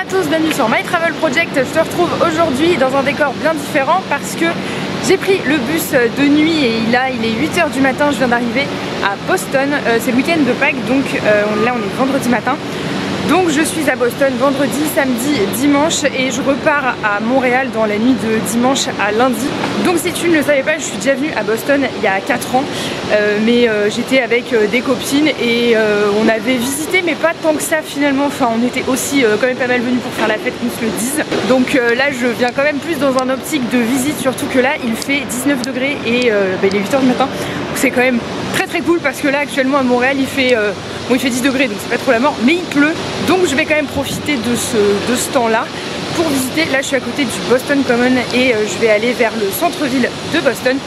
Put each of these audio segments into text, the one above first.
à tous, bienvenue sur My Travel Project. Je te retrouve aujourd'hui dans un décor bien différent parce que j'ai pris le bus de nuit et là il est 8 h du matin, je viens d'arriver à Boston. C'est le week-end de Pâques, donc là on est vendredi matin. Donc je suis à Boston vendredi, samedi, dimanche et je repars à Montréal dans la nuit de dimanche à lundi. Donc si tu ne le savais pas, je suis déjà venue à Boston il y a 4 ans, mais j'étais avec des copines et on avait visité, mais pas tant que ça finalement. Enfin on était aussi quand même pas mal venus pour faire la fête, qu'on se le dise. Donc là je viens quand même plus dans un optique de visite, surtout que là il fait 19 degrés et il est 8 h du matin. C'est quand même très cool parce que là actuellement à Montréal il fait, bon, il fait 10 degrés donc c'est pas trop la mort, mais il pleut. Donc je vais quand même profiter de ce temps-là pour visiter. Là je suis à côté du Boston Common et je vais aller vers le centre-ville de Boston.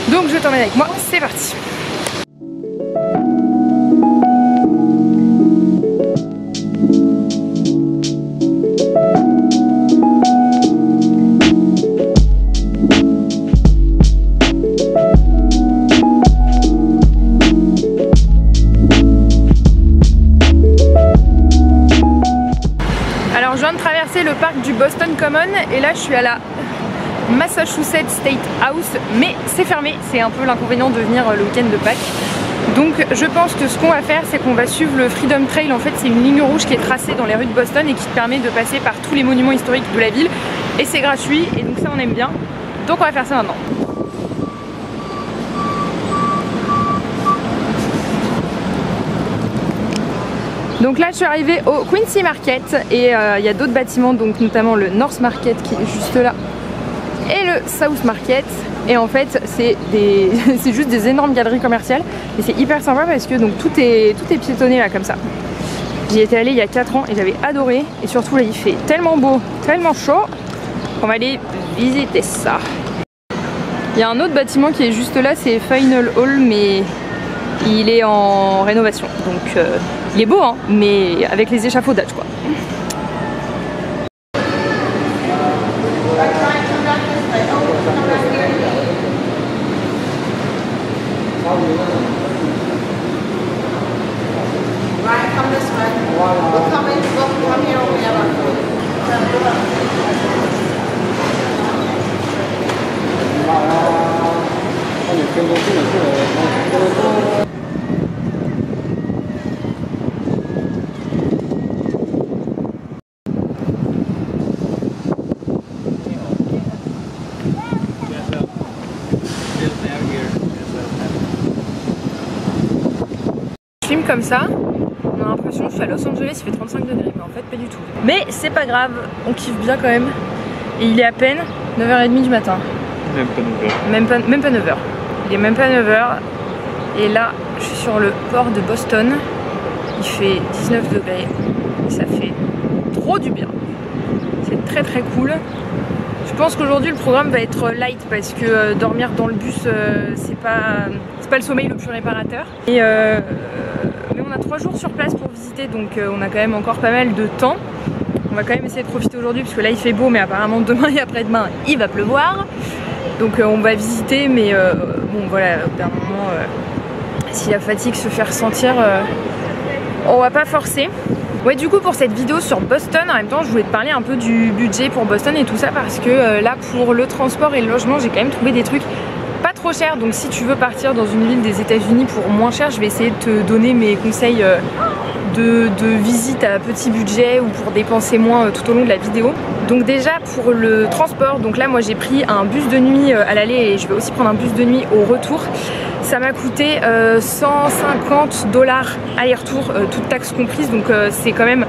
Donc je t'emmène avec moi, c'est parti. Alors je viens de traverser le parc du Boston Common et là je suis à la Massachusetts State House, mais c'est fermé, c'est un peu l'inconvénient de venir le week-end de Pâques. Donc je pense que ce qu'on va faire, c'est qu'on va suivre le Freedom Trail. En fait c'est une ligne rouge qui est tracée dans les rues de Boston et qui te permet de passer par tous les monuments historiques de la ville et c'est gratuit et donc ça on aime bien. Donc on va faire ça maintenant. Donc là je suis arrivée au Quincy Market et il y a d'autres bâtiments, donc notamment le North Market qui est juste là et le South Market, et en fait c'est juste des énormes galeries commerciales et c'est hyper sympa parce que donc tout est piétonné là comme ça. J'y étais allée il y a 4 ans et j'avais adoré, et surtout là il fait tellement beau, tellement chaud qu'on va aller visiter ça. Il y a un autre bâtiment qui est juste là, c'est Final Hall, mais il est en rénovation, donc il est beau hein, mais avec les échafaudages quoi. Comme ça, on a l'impression que je suis à Los Angeles, il fait 35 degrés, mais en fait pas du tout. Mais c'est pas grave, on kiffe bien quand même. Et il est à peine 9 h 30 du matin. Même pas 9 h. Même pas 9 h. Il est même pas 9 h. Et là, je suis sur le port de Boston. Il fait 19 degrés. Et ça fait trop du bien. C'est très cool. Je pense qu'aujourd'hui le programme va être light parce que dormir dans le bus c'est pas le sommeil le plus réparateur. Et mais on a 3 jours sur place pour visiter, donc on a quand même encore pas mal de temps. On va quand même essayer de profiter aujourd'hui parce que là il fait beau, mais apparemment demain et après-demain il va pleuvoir. Donc on va visiter, mais bon voilà, au dernier moment si la fatigue se fait ressentir, on va pas forcer. Ouais, du coup pour cette vidéo sur Boston, en même temps je voulais te parler un peu du budget pour Boston et tout ça, parce que là pour le transport et le logement j'ai quand même trouvé des trucs pas trop chers. Donc si tu veux partir dans une ville des États-Unis pour moins cher, je vais essayer de te donner mes conseils de visite à petit budget ou pour dépenser moins tout au long de la vidéo. Donc déjà pour le transport, donc là moi j'ai pris un bus de nuit à l'aller et je vais aussi prendre un bus de nuit au retour. Ça m'a coûté 150 $ aller-retour, toutes taxes comprises, donc c'est quand même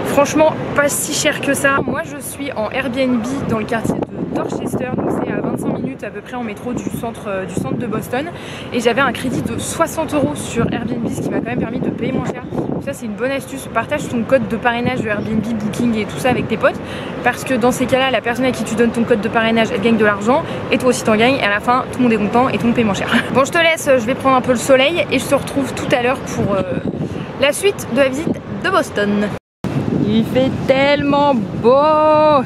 franchement pas si cher que ça. Moi je suis en Airbnb dans le quartier de Dorchester, donc c'est à 25 minutes à peu près en métro du centre de Boston, et j'avais un crédit de 60 € sur Airbnb, ce qui m'a quand même permis de payer moins cher. Donc ça c'est une bonne astuce, partage ton code de parrainage de Airbnb, Booking et tout ça avec tes potes, parce que dans ces cas là la personne à qui tu donnes ton code de parrainage elle gagne de l'argent et toi aussi t'en gagnes, et à la fin tout le monde est content et tout le monde paye moins cher. Bon je te laisse, je vais prendre un peu le soleil et je te retrouve tout à l'heure pour la suite de la visite de Boston. Il fait tellement beau.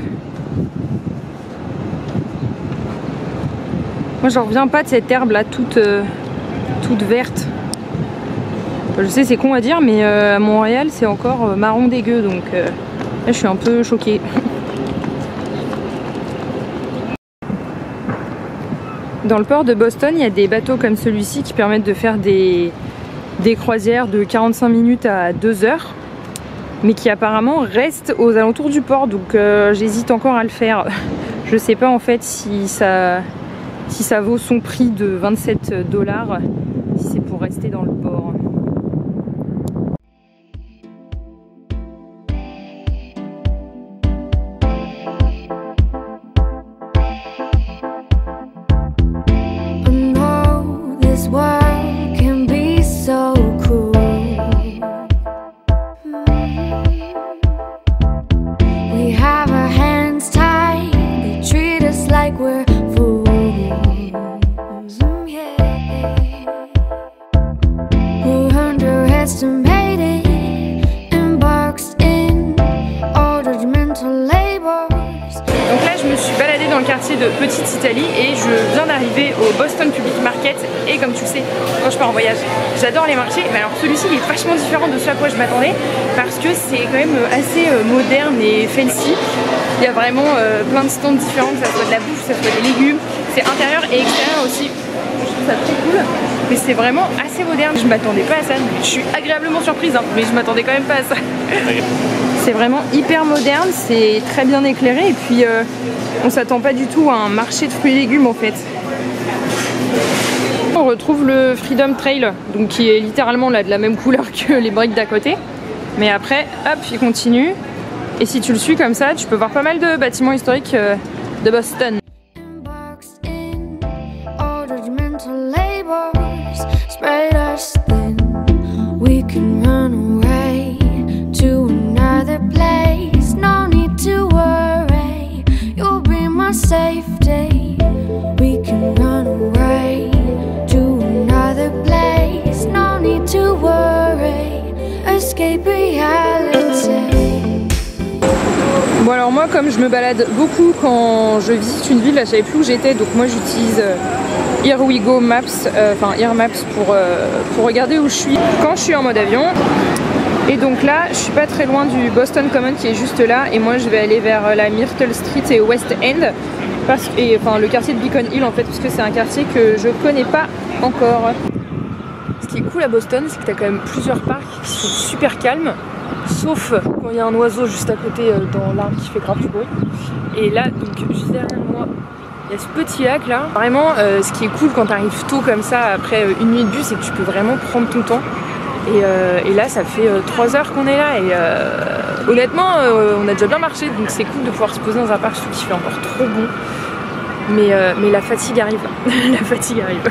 Moi j'en reviens pas de cette herbe là toute verte. Je sais c'est con à dire, mais à Montréal c'est encore marron dégueu, donc Là, je suis un peu choquée. Dans le port de Boston, il y a des bateaux comme celui-ci qui permettent de faire des croisières de 45 minutes à 2 heures, mais qui apparemment restent aux alentours du port, donc j'hésite encore à le faire. Je sais pas en fait si ça vaut son prix de 27 $, si c'est pour rester dans le port. Dans le quartier de Petite Italie et je viens d'arriver au Boston Public Market et comme tu le sais, quand je pars en voyage, j'adore les marchés, mais alors celui-ci il est vachement différent de ce à quoi je m'attendais parce que c'est quand même assez moderne et fancy. Il y a vraiment plein de stands différents, que ça soit de la bouffe, que ça soit des légumes, c'est intérieur et extérieur aussi. Je trouve ça très cool, mais c'est vraiment assez moderne. Je m'attendais pas à ça, je suis agréablement surprise, hein, mais je m'attendais quand même pas à ça. C'est vraiment hyper moderne, c'est très bien éclairé et puis on s'attend pas du tout à un marché de fruits et légumes en fait. On retrouve le Freedom Trail, donc qui est littéralement là de la même couleur que les briques d'à côté. Mais après, hop, il continue. Et si tu le suis comme ça, tu peux voir pas mal de bâtiments historiques de Boston. Safety, we can run away to another place. No need to worry, escape reality. Bon alors moi comme je me balade beaucoup quand je visite une ville, là je savais plus où j'étais, donc moi j'utilise Here We Go Maps, enfin Here Maps pour regarder où je suis quand je suis en mode avion. Et donc là, je suis pas très loin du Boston Common qui est juste là, et moi je vais aller vers la Myrtle Street et West End, enfin le quartier de Beacon Hill en fait, parce que c'est un quartier que je connais pas encore. Ce qui est cool à Boston, c'est que tu as quand même plusieurs parcs qui sont super calmes, sauf quand il y a un oiseau juste à côté dans l'arbre qui fait grave du bruit. Et là, donc juste derrière moi, il y a ce petit lac là. Vraiment, ce qui est cool quand tu arrives tôt comme ça, après une nuit de bus, c'est que tu peux vraiment prendre ton temps. Et là ça fait 3 heures qu'on est là et honnêtement on a déjà bien marché, donc c'est cool de pouvoir se poser dans un parc, surtout qu'il fait encore trop bon, mais la fatigue arrive. La fatigue arrive.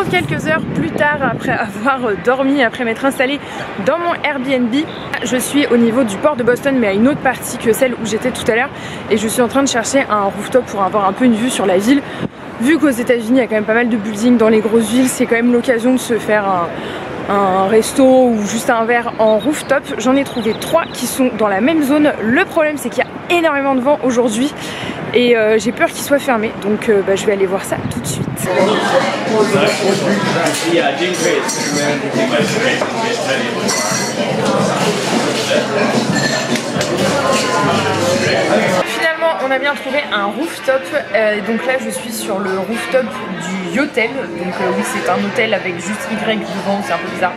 Quelques heures plus tard, après avoir dormi, après m'être installée dans mon Airbnb, je suis au niveau du port de Boston, mais à une autre partie que celle où j'étais tout à l'heure, et je suis en train de chercher un rooftop pour avoir un peu une vue sur la ville. Vu qu'aux États-Unis il y a quand même pas mal de buildings dans les grosses villes, c'est quand même l'occasion de se faire un resto ou juste un verre en rooftop. J'en ai trouvé 3 qui sont dans la même zone. Le problème c'est qu'il y a énormément de vent aujourd'hui et j'ai peur qu'il soit fermé, donc je vais aller voir ça tout de suite. Finalement on a bien trouvé un rooftop, donc là je suis sur le rooftop du Yotel, donc oui c'est un hôtel avec juste Y devant, c'est un peu bizarre.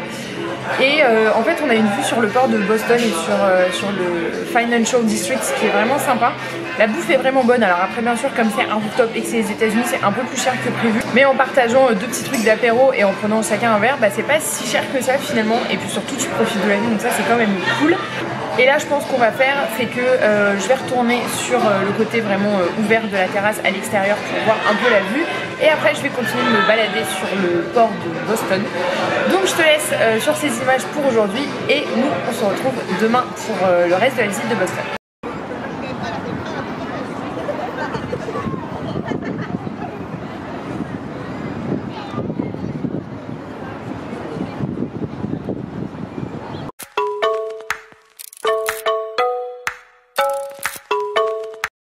Et en fait on a une vue sur le port de Boston et sur le Financial District, ce qui est vraiment sympa. La bouffe est vraiment bonne, alors après bien sûr comme c'est un rooftop et que c'est les États-Unis c'est un peu plus cher que prévu, mais en partageant 2 petits trucs d'apéro et en prenant chacun un verre, bah c'est pas si cher que ça finalement, et puis surtout tu profites de la vie, donc ça c'est quand même cool. Et là je pense qu'on va faire, c'est que je vais retourner sur le côté vraiment ouvert de la terrasse à l'extérieur pour voir un peu la vue. Et après je vais continuer de me balader sur le port de Boston. Donc je te laisse sur ces images pour aujourd'hui et nous on se retrouve demain pour le reste de la visite de Boston.